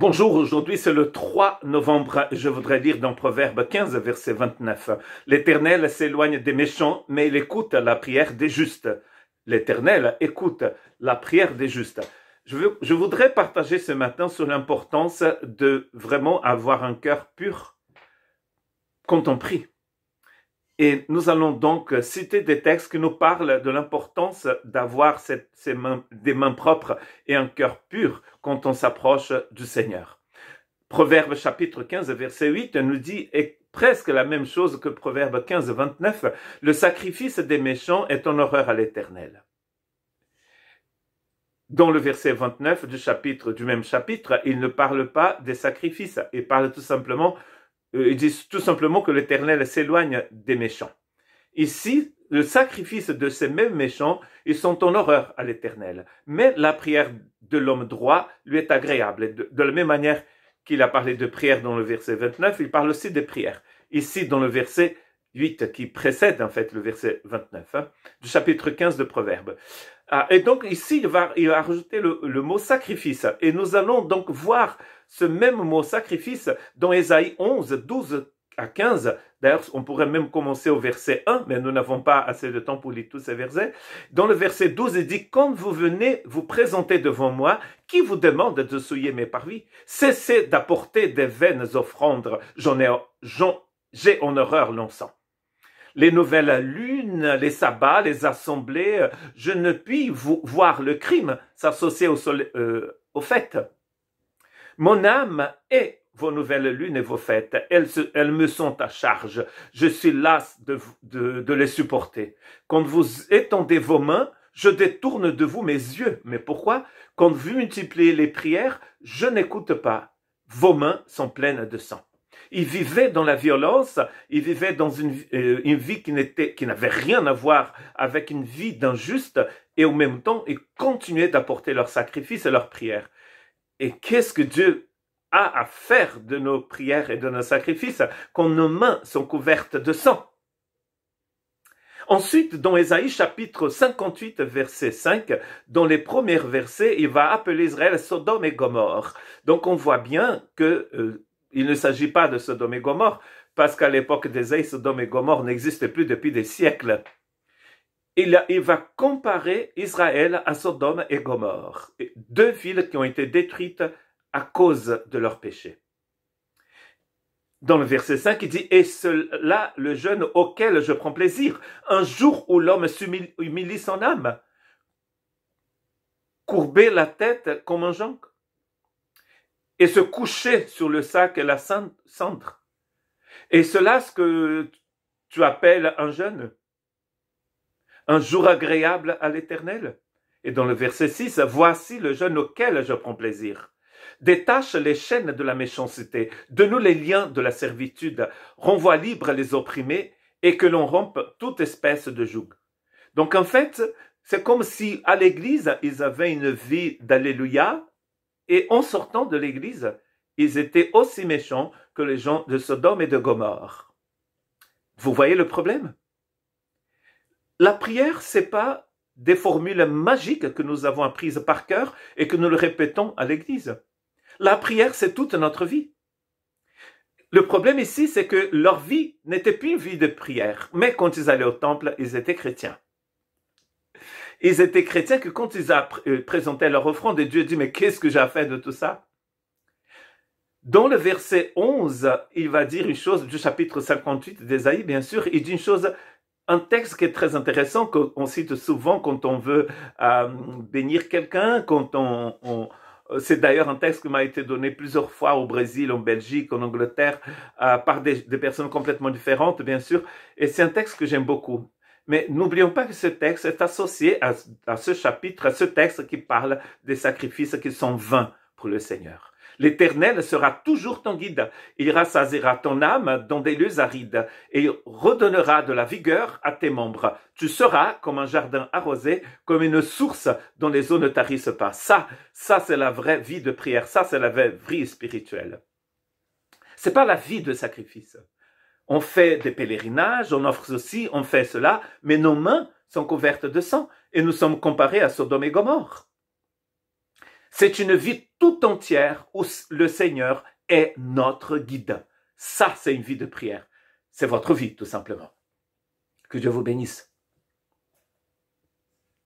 Bonjour, aujourd'hui c'est le 3 novembre et je voudrais lire dans Proverbe 15, verset 29. L'Éternel s'éloigne des méchants, mais il écoute la prière des justes. L'Éternel écoute la prière des justes. Je voudrais partager ce matin sur l'importance de vraiment avoir un cœur pur quand on prie. Et nous allons donc citer des textes qui nous parlent de l'importance d'avoir des mains propres et un cœur pur quand on s'approche du Seigneur. Proverbe chapitre 15, verset 8 nous dit presque la même chose que Proverbe 15, 29. Le sacrifice des méchants est en horreur à l'Éternel. Dans le verset 29 du même chapitre, il ne parle pas des sacrifices. Il parle tout simplement ils disent tout simplement que l'Éternel s'éloigne des méchants. Ici, le sacrifice de ces mêmes méchants, ils sont en horreur à l'Éternel. Mais la prière de l'homme droit lui est agréable. Et de la même manière qu'il a parlé de prière dans le verset 29, il parle aussi de prière. Ici, dans le verset 8, qui précède en fait le verset 29, du chapitre 15 de Proverbes. Et donc ici, il va rajouter le mot sacrifice. Et nous allons donc voir ce même mot sacrifice dans Ésaïe 11, 12 à 15. D'ailleurs, on pourrait même commencer au verset 1, mais nous n'avons pas assez de temps pour lire tous ces versets. Dans le verset 12, il dit « Quand vous venez vous présenter devant moi, qui vous demande de souiller mes parvis? Cessez d'apporter des vaines offrandes, j'ai en horreur l'encens. Les nouvelles lunes, les sabbats, les assemblées, je ne puis voir le crime s'associer aux fêtes. Mon âme est vos nouvelles lunes et vos fêtes, elles me sont à charge. Je suis las de les supporter. Quand vous étendez vos mains, je détourne de vous mes yeux. Mais pourquoi? Quand vous multipliez les prières, je n'écoute pas. Vos mains sont pleines de sang. Il vivait dans la violence, il vivait dans une vie qui n'avait rien à voir avec une vie d'injuste, et en même temps, ils continuaient d'apporter leurs sacrifices et leurs prières. Et qu'est-ce que Dieu a à faire de nos prières et de nos sacrifices quand nos mains sont couvertes de sang? Ensuite, dans Ésaïe chapitre 58, verset 5, dans les premiers versets, il va appeler Israël Sodome et Gomorrhe. Donc on voit bien que il ne s'agit pas de Sodome et Gomorrhe, parce qu'à l'époque d'Ésaïe, Sodome et Gomorrhe n'existaient plus depuis des siècles. Il va comparer Israël à Sodome et Gomorrhe, deux villes qui ont été détruites à cause de leur péché. Dans le verset 5, il dit « Et cela le jeûne auquel je prends plaisir, un jour où l'homme humilie son âme, courber la tête comme un jonc, et se coucher sur le sac et la cendre. Et cela, ce que tu appelles un jeûne, un jour agréable à l'Éternel. » Et dans le verset 6, « Voici le jeûne auquel je prends plaisir. Détache les chaînes de la méchanceté, de nous les liens de la servitude, renvoie libre les opprimés, et que l'on rompe toute espèce de joug. » Donc en fait, c'est comme si à l'église, ils avaient une vie d'alléluia, et en sortant de l'église, ils étaient aussi méchants que les gens de Sodome et de Gomorrhe. Vous voyez le problème? La prière, c'est pas des formules magiques que nous avons apprises par cœur et que nous le répétons à l'église. La prière, c'est toute notre vie. Le problème ici, c'est que leur vie n'était plus une vie de prière, mais quand ils allaient au temple, ils étaient chrétiens. Ils étaient chrétiens que quand ils présentaient leur offrande, et Dieu dit, mais qu'est-ce que j'ai fait de tout ça? Dans le verset 11, il va dire une chose du chapitre 58 d'Ésaïe, bien sûr, il dit une chose, un texte qui est très intéressant, qu'on cite souvent quand on veut bénir quelqu'un, c'est d'ailleurs un texte qui m'a été donné plusieurs fois au Brésil, en Belgique, en Angleterre, par des personnes complètement différentes, bien sûr, et c'est un texte que j'aime beaucoup. Mais n'oublions pas que ce texte est associé à ce chapitre, à ce texte qui parle des sacrifices qui sont vains pour le Seigneur. L'Éternel sera toujours ton guide. Il rassasiera ton âme dans des lieux arides et redonnera de la vigueur à tes membres. Tu seras comme un jardin arrosé, comme une source dont les eaux ne tarissent pas. Ça c'est la vraie vie de prière. Ça, c'est la vraie vie spirituelle. C'est pas la vie de sacrifice. On fait des pèlerinages, on offre ceci, on fait cela, mais nos mains sont couvertes de sang et nous sommes comparés à Sodome et Gomorrhe. C'est une vie tout entière où le Seigneur est notre guide. Ça, c'est une vie de prière. C'est votre vie, tout simplement. Que Dieu vous bénisse.